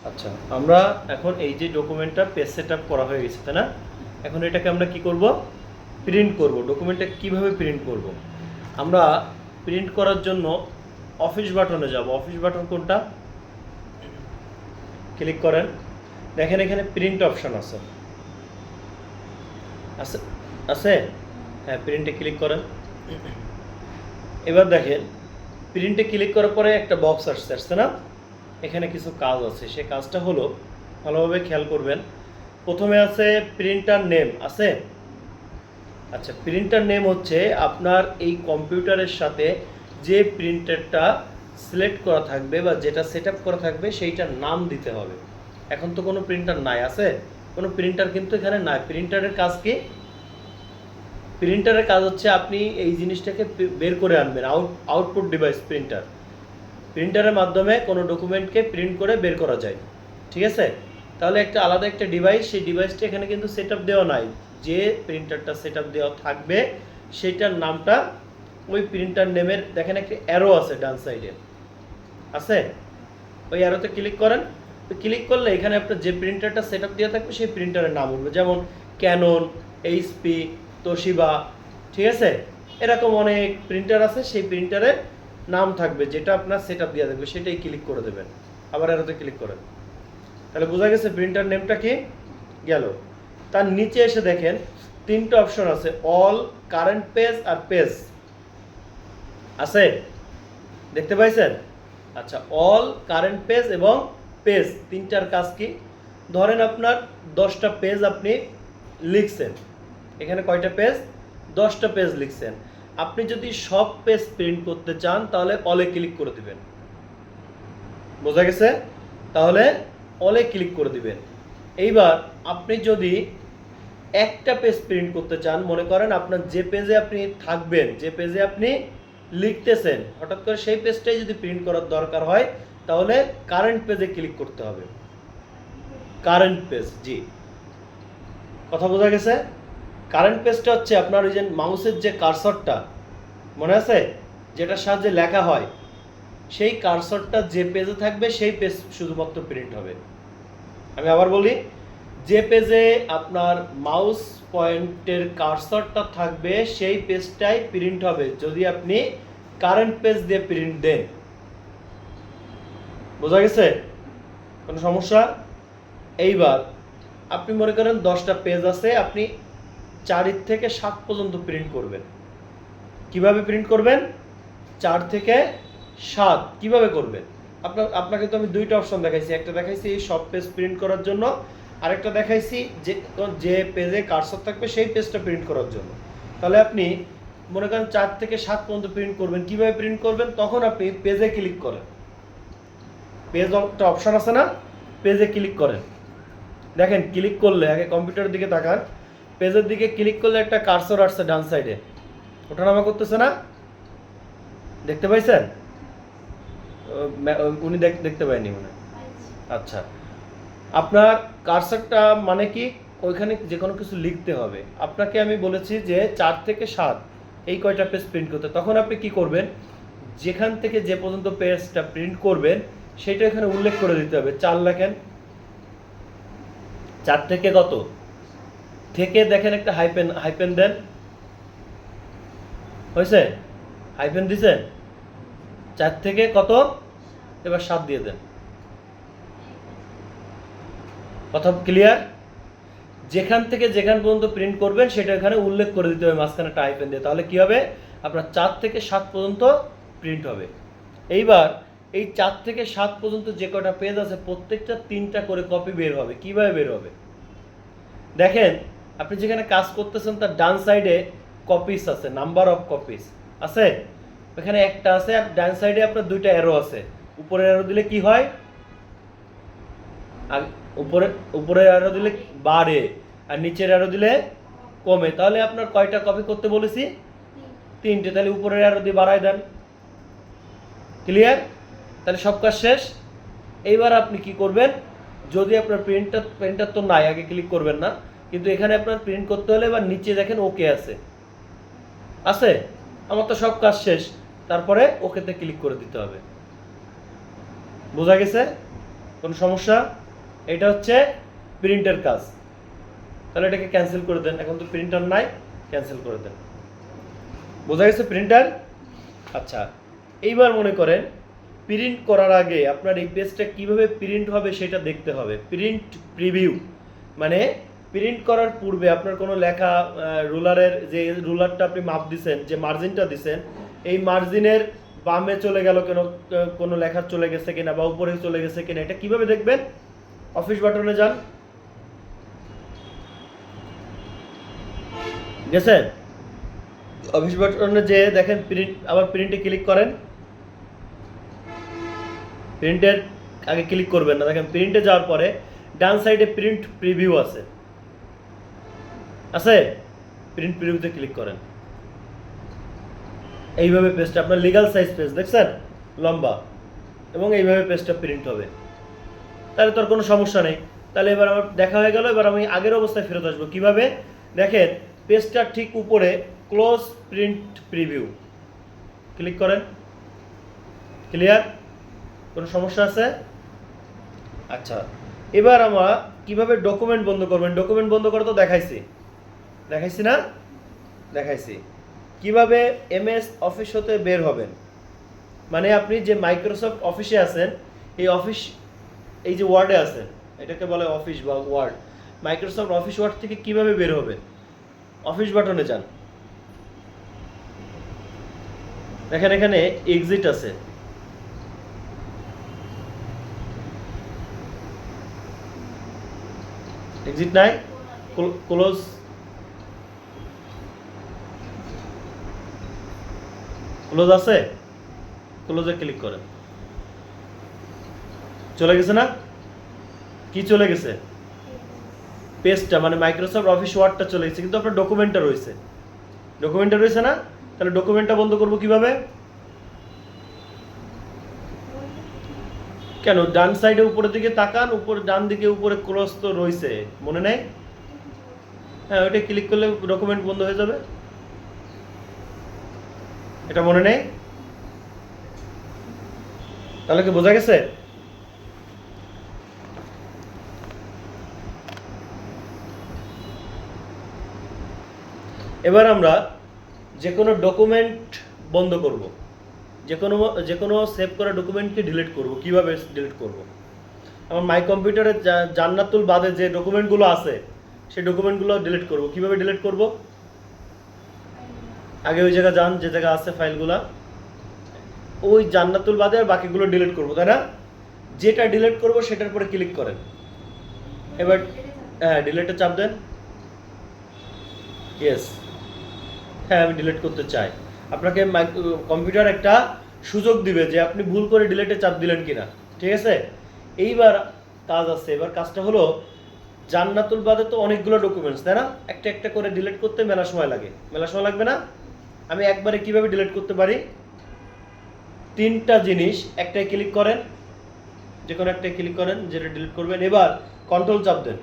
আচ্ছা, আমরা এখন এই যে ডকুমেন্টটা পেজ সেটআপ করা হয়ে গেছে, তাই না? এখন এটাকে আমরা কি করব? প্রিন্ট করব। ডকুমেন্টটা কিভাবে প্রিন্ট করব? আমরা প্রিন্ট করার জন্য অফিস বাটনে যাব। অফিস বাটন কোনটা? ক্লিক করেন। দেখেন এখানে প্রিন্ট অপশন আছে। আছে আছে? হ্যাঁ, প্রিন্টে ক্লিক করেন। এবার দেখেন প্রিন্টে ক্লিক করার পরে একটা বক্স আসছে না? এখানে কিছু কাজ আছে। সেই কাজটা হলো, ভালোভাবে খেয়াল করবেন। প্রথমে আছে প্রিন্টার নেম আছে। আচ্ছা, প্রিন্টার নেম হচ্ছে আপনার এই কম্পিউটারের সাথে যে প্রিন্টারটা সিলেক্ট করা থাকবে বা যেটা সেট আপ করা থাকবে সেইটার নাম দিতে হবে। এখন তো কোনো প্রিন্টার নাই, আছে? কোনো প্রিন্টার কিন্তু এখানে নাই। প্রিন্টারের কাজ কি? প্রিন্টারের কাজ হচ্ছে আপনি এই জিনিসটাকে বের করে আনবেন। Output device printer. প্রিন্টারের মাধ্যমে কোনো ডকুমেন্টকে প্রিন্ট করে বের করা যায়, ঠিক আছে? তাহলে একটা আলাদা একটা ডিভাইস, সেই ডিভাইসটা এখানে কিন্তু সেট আপ দেওয়া নাই। যে প্রিন্টারটা সেট আপ দেওয়া থাকবে সেইটার নামটা ওই প্রিন্টার নেমের, দেখেন একটা অ্যারো আছে ডান সাইডে, আছে? ওই অ্যারোতে ক্লিক করেন। ক্লিক করলে এখানে আপনার যে প্রিন্টারটা সেট আপ দেওয়া থাকবে সেই প্রিন্টারের নাম উঠবে, যেমন ক্যানন, এইচপি, তোশিবা, ঠিক আছে? এরকম অনেক প্রিন্টার আছে, সেই প্রিন্টারের নাম থাকবে যেটা আপনার সেট আপ দেওয়া থাকবে, সেটাই ক্লিক করে দেবেন। আবার অ্যারোতে ক্লিক করেন। তাহলে বোঝা গেছে প্রিন্টার নেমটা কি গেল। তার নিচে এসে দেখেন তিনটা অপশন আছে, অল, কারেন্ট পেজ আর পেজ, আছে? দেখতে পাইছেন? আচ্ছা, অল, কারেন্ট পেজ এবং পেজ, তিনটার কাজ কি? ধরেন আপনার 10টা পেজ আপনি লিখছেন। এখানে কয়টা পেজ? 10টা পেজ লিখছেন। আপনি যদি সব পেজ প্রিন্ট করতে চান তাহলে অলে ক্লিক করে দিবেন। বোঝা গেছে? তাহলে অলে ক্লিক করে দিবেন। এইবার আপনি যদি একটা পেজ প্রিন্ট করতে চান, মনে করেন আপনার যে পেজে আপনি থাকবেন, যে পেজে আপনি লিখতেছেন, হঠাৎ করে সেই পেজটাই যদি প্রিন্ট করার দরকার হয় তাহলে কারেন্ট পেজে ক্লিক করতে হবে। কারেন্ট পেজ, জি, কথা বোঝা গেছে? কারেন্ট পেজটা হচ্ছে আপনার ওই যে মাউসের যে কার্সরটা মনে আছে, যেটার সাহায্যে লেখা হয়, সেই কার্সরটা যে পেজে থাকবে সেই পেজ শুধুমাত্র প্রিন্ট হবে। আমি আবার বলি, যে পেজে আপনার মাউস পয়েন্টের কার্সরটা থাকবে সেই পেজটাই প্রিন্ট হবে যদি আপনি কারেন্ট পেজ দিয়ে প্রিন্ট দেন। বোঝা গেছে? কোনো সমস্যা? এইবার আপনি মনে করেন 10টা পেজ আছে, আপনি 4 থেকে 7 পর্যন্ত প্রিন্ট করবেন। কিভাবে প্রিন্ট করবেন? 4 থেকে 7 কিভাবে করবেন? আপনাকে তো আমি দুইটা অপশন দেখাইছি। একটা দেখাইছি সব পেজ প্রিন্ট করার জন্য, আরেকটা দেখাইছি যে পেজে কার্সর থাকবে সেই পেজটা প্রিন্ট করার জন্য। তাহলে আপনি মনে করেন 4 থেকে 7 পর্যন্ত প্রিন্ট করবেন। কিভাবে প্রিন্ট করবেন? তখন আপনি পেজে ক্লিক করেন। পেজ একটা অপশন আছে না, পেজে ক্লিক করেন। দেখেন ক্লিক করলে, আগে কম্পিউটারের দিকে তাকান, পেজের দিকে ক্লিক করলে একটা কার্সর আসছে ডান সাইডে, ওঠানামা করতেছে না? দেখতে পাইছেন? উনি দেখতে পায়নি মনে হয়। আচ্ছা, আপনার কার্সরটা মানে কি, ওইখানে যে কোনো কিছু লিখতে হবে। আপনাকে আমি বলেছি যে 4 থেকে 7 এই কয়টা পেজ প্রিন্ট করতে। তখন আপনি কি করবেন? যেখান থেকে যে পর্যন্ত পেজটা প্রিন্ট করবেন সেটা এখানে উল্লেখ করে দিতে হবে। 4 লেখেন, 4 থেকে কত থেকে দেখেন একটা হাইপেন, হাইপেন দেন। হয়েছে? হাইপেন দিছেন? 4 থেকে কত? এবার 7 দিয়ে দেন। কথা ক্লিয়ার? যেখান থেকে যেখান পর্যন্ত প্রিন্ট করবেন সেটা এখানে উল্লেখ করে দিতে হবে মাঝখানে একটা হাইফেন দিয়ে। তাহলে কি হবে? আপনার 4 থেকে 7 পর্যন্ত প্রিন্ট হবে। এইবার এই 4 থেকে 7 পর্যন্ত যে কটা পেজ আছে প্রত্যেকটা 3টা করে কপি বের হবে। কিভাবে বের হবে? দেখেন আপনি যেখানে কাজ করতেছেন তার ডান সাইডে কপিস আছে, নাম্বার অফ কপিস আছে, এখানে একটা আছে। আর ডান সাইডে আপনার দুইটা অ্যারো আছে। উপরের অ্যারো দিলে কি হয়? আর উপরে অ্যারো দিলে বাড়ে, আর নিচের অ্যারো দিলে কমে। তাহলে আপনার কয়টা কপি করতে বলেছি? 3টে। তাহলে উপরের অ্যারো দিয়ে বাড়ায় দেন। ক্লিয়ার? তাহলে সব কাজ শেষ। এইবার আপনি কি করবেন? যদি আপনার প্রিন্টার তো নাই, আগে ক্লিক করবেন না, কিন্তু এখানে আপনার প্রিন্ট করতে হলে এবার নিচে দেখেন ওকে আছে, আছে? আমার তো সব কাজ শেষ, তারপরে ওকেতে ক্লিক করে দিতে হবে। বোঝা গেছে? কোনো সমস্যা? এটা হচ্ছে প্রিন্টের কাজ। তাহলে এটাকে ক্যান্সেল করে দেন, এখন তো প্রিন্টার নাই, ক্যান্সেল করে দেন। বোঝা গেছে প্রিন্টার? আচ্ছা, এইবার মনে করেন প্রিন্ট করার আগে আপনার এই পেজটা কিভাবে প্রিন্ট হবে সেটা দেখতে হবে। প্রিন্ট প্রিভিউ মানে প্রিন্ট করার পূর্বে আপনার কোনো লেখা রুলারের যে রুলারটা আপনি মাপ দিছেন, যে মার্জিনটা দিছেন, এই মার্জিনের বামে চলে গেল কেন, কোনো লেখা চলে গেছে কিনা বা উপরে চলে গেছে কিনা, এটা কিভাবে দেখবেন? অফিস বাটনে যান, গেছেন? অফিস বাটনে যে দেখেন প্রিন্ট, আবার প্রিন্টে ক্লিক করেন। প্রিন্টের আগে ক্লিক করবেন না, দেখেন প্রিন্টে যাওয়ার পরে ডান সাইডে প্রিন্ট প্রিভিউ আছে, আছে? প্রিন্ট প্রিভিউতে ক্লিক করেন। এইভাবে পেজটা আপনার লিগ্যাল সাইজ পেজ দেখছেন, লম্বা, এবং এইভাবে পেজটা প্রিন্ট হবে। তাহলে তো আর কোনো সমস্যা নেই। তাহলে এবার আমার দেখা হয়ে গেল, এবার আমি আগের অবস্থায় ফেরত আসবো। কিভাবে? দেখেন পেজটার ঠিক উপরে ক্লোজ প্রিন্ট প্রিভিউ ক্লিক করেন। ক্লিয়ার? কোনো সমস্যা আছে? আচ্ছা, এবার আমরা কিভাবে ডকুমেন্ট বন্ধ করবেন? ডকুমেন্ট বন্ধ করা তো দেখাইছি না? দেখাইছি। কিভাবে এমএস অফিস হতে বের হবেন, মানে আপনি যে মাইক্রোসফট অফিসে আছেন, এই অফিস, এই যে ওয়ার্ডে আছেন, এটাকে বলে অফিস বা ওয়ার্ড, মাইক্রোসফট অফিস ওয়ার্ড থেকে কিভাবে বের হবেন? অফিস বাটনে যান, দেখেন এখানে এক্সিট আছে, এক্সিট নাই, ক্লোজ, ক্লোজ আছে, ক্লোজে ক্লিক করেন। চলে গেছে না? কি চলে গেছে? পেজটা মানে মাইক্রোসফট অফিস ওয়ার্ডটা চলে গেছে, কিন্তু আপনার ডকুমেন্টটা রয়েছে, ডকুমেন্টটা রয়েছে না? তাহলে ডকুমেন্টটা বন্ধ করব কিভাবে? কেন ডান সাইডে উপরের দিকে তাকান, উপরে ডান দিকে উপরে ক্রস তো রয়েছে, মনে নেই? হ্যাঁ, ওইটা ক্লিক করলে ডকুমেন্ট বন্ধ হয়ে যাবে, এটা মনে নেই? তাহলে কি বোঝা গেছে? এবার আমরা যে কোনো ডকুমেন্ট বন্ধ করব, যে কোনো সেভ করা ডকুমেন্টকে ডিলিট করব। কিভাবে ডিলিট করব? আমার মাই কম্পিউটারে জান্নাতুল বাদে যে ডকুমেন্টগুলো আছে সেই ডকুমেন্টগুলো ডিলিট করব। কিভাবে ডিলিট করব? আগে ওই জায়গা যান যে জায়গা আছে ফাইলগুলা, ওই জান্নাতুল বাদে আর বাকিগুলো ডিলিট করব, তাই না? যেটা ডিলিট করব সেটার পরে ক্লিক করেন। এবার হ্যাঁ, ডিলিটে চাপ দেন। ইয়েস, হ্যাঁ আমি ডিলিট করতে চাই। আপনাকে কম্পিউটার একটা সুযোগ দিবে যে আপনি ভুল করে ডিলিটে চাপ দিলেন কিনা, ঠিক আছে? এইবার কাজ আছে, এবার কাজটা হলো জান্নাতুল বাদে তো অনেকগুলো ডকুমেন্টস, তাই না? একটা একটা করে ডিলিট করতে মেলা সময় লাগে, মেলা সময় লাগবে না? আমি একবারে কিভাবে ডিলিট করতে পারি? তিনটা জিনিস, একটাই ক্লিক করেন, যে কোনো একটাই ক্লিক করেন যেটা ডিলিট করবেন। এবার কন্ট্রোল চাপ দেন,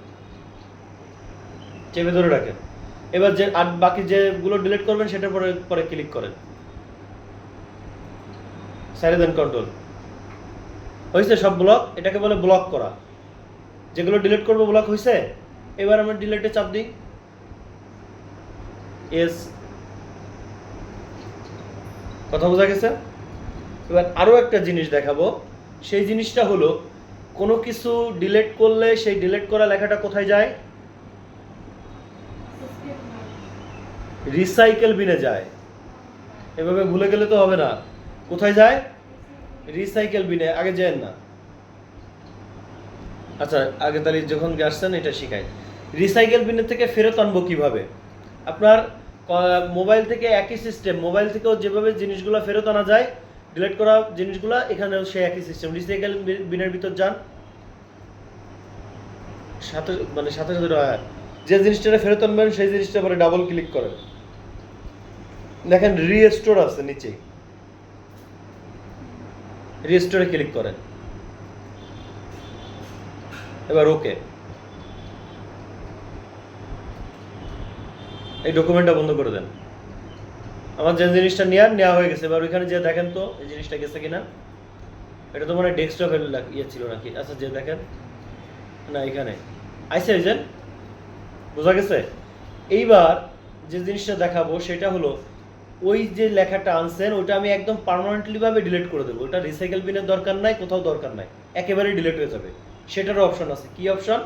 চেপে ধরে রাখেন। এবার যে আর বাকি যেগুলো ডিলিট করবেন সেটার পরে পরে ক্লিক করেন, ছেড়ে দেন কন্ট্রোল। হয়েছে সব ব্লক? এটাকে বলে ব্লক করা। যেগুলো ডিলিট করবো ব্লক হয়েছে। এবার আমরা ডিলিটে চাপ দিই। এস, কথা বোঝা গেছে? এবার আরও একটা জিনিস দেখাবো, সেই জিনিসটা হলো কোনো কিছু ডিলিট করলে সেই ডিলিট করা লেখাটা কোথায় যায়? রিসাইকেল বিনে যায়। এভাবে ভুলে গেলে তো হবে না। কোথায় যায়? রিসাইকেল বিনে। আগে যান না, আচ্ছা আগে তাহলে যখন আসছেন এটা শিখাই। রিসাইকেল বিনের থেকে ফেরত আনবো কিভাবে? আপনার মোবাইল থেকে একই সিস্টেম, মোবাইল থেকেও যেভাবে জিনিসগুলো ফেরত আনা যায়, ডিলিট করা জিনিসগুলো, এখানেও সেই একই সিস্টেম। রিসাইকেল বিনের ভিতর যান, সাথে সাথে যে জিনিসটা ফেরত আনবেন সেই জিনিসটা পরে ডাবল ক্লিক করেন, দেখেন রিস্টোর আছে নিচে, রিস্টোরে ক্লিক করেন। এবার ওকে, এই ডকুমেন্টটা বন্ধ করে দেন। আমার যে জিনিসটা নেওয়া হয়ে গেছে, এবার ওইখানে যে দেখেন তো এই জিনিসটা গেছে কিনা। এটা তো মানে ডেস্কটপের ইয়ে ছিল নাকি? আচ্ছা যে দেখেন না এখানে আইসে এই যে বোঝা গেছে। এইবার যে জিনিসটা দেখাবো সেটা হলো ওই যে লেখাটা আনছেন ওটা আমি একদম পার্মানেন্টলি ভাবে ডিলিট করে দেবো। ওটা রিসাইকেল বিনের দরকার নাই, কোথাও দরকার নাই, একেবারেই ডিলিট হয়ে যাবে। সেটারও অপশন আছে। কি অপশন?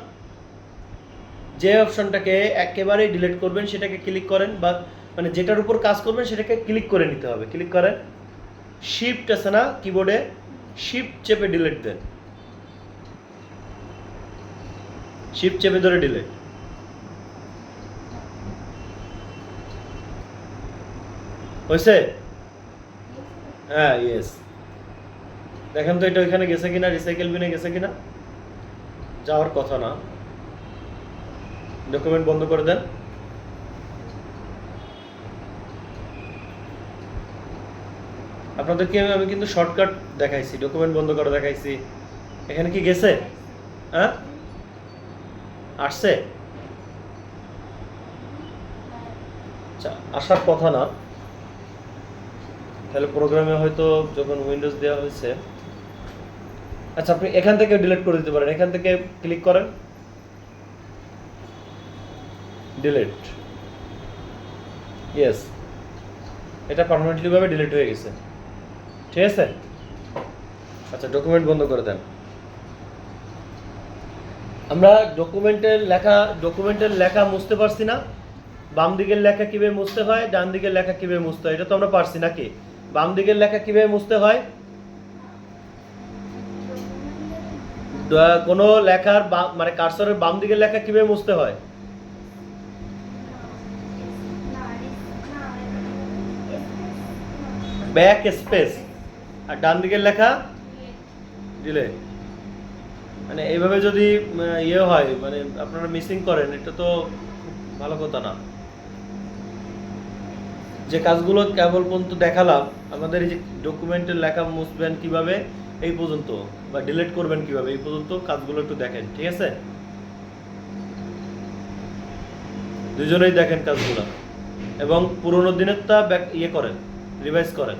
যে অপশনটাকে একেবারেই ডিলিট করবেন সেটাকে ক্লিক করেন, বা মানে যেটার উপর কাজ করবেন সেটাকে ক্লিক করে নিতে হবে। ক্লিক করেন, শিফট আছে না কিবোর্ডে, শিফট চেপে ডিলিট দেন, শিফট চেপে ধরে ডিলিট। হয়েছে? হ্যাঁ ইয়েস। দেখেন তো এটা ওইখানে গেছে কিনা, রিসাইকেল বিনে গেছে কিনা। যাওয়ার কথা না। ডকুমেন্ট বন্ধ করে দেন। আপনাদেরকে আমি কিন্তু শর্টকাট দেখাইছি, ডকুমেন্ট বন্ধ করে দেখাইছি। এখানে কি গেছে? হ্যাঁ আসছে? আচ্ছা আসার কথা না, তাহলে প্রোগ্রামে হয়তো যখন উইন্ডোজ দেওয়া হয়েছে। আচ্ছা আপনি এখান থেকে ডিলিট করে দিতে পারেন। এখান থেকে ক্লিক করেন, ডিলিট। ইয়েস, এটা পার্মানেন্টলি ভাবে ডিলিট হয়ে গেছে। ঠিক আছে? আচ্ছা ডকুমেন্ট বন্ধ করে দেন। আমরা ডকুমেন্টের লেখা মুছতে পারছি না। বাম দিকের লেখা কিভাবে মুছতে হয়, ডান দিকের লেখা কিভাবে মুছতে হয়, এটা তো আমরা পারছি নাকি? বাম দিকের লেখা কিভাবে মুছতে হয়? কোনো লেখার মানে কার্সরের বাম দিকের লেখা কিভাবে মুছতে হয়? Back space. আর ডান দিকের লেখা ডিলেট। মানে এইভাবে যদি ইয়ে হয়, মানে আপনারা মিসিং করেন, এটা তো ভালো কথা না। যে কাজগুলো কেবল পর্যন্ত দেখালাম, আমাদের এই যে ডকুমেন্টের লেখা মুছবেন কিভাবে এই পর্যন্ত, বা ডিলিট করবেন কিভাবে এই পর্যন্ত কাজগুলো একটু দেখেন। ঠিক আছে? দুজনেই দেখেন কাজগুলো, এবং পুরোনো দিনেরটা ইয়ে করেন, রিভাইজ করেন।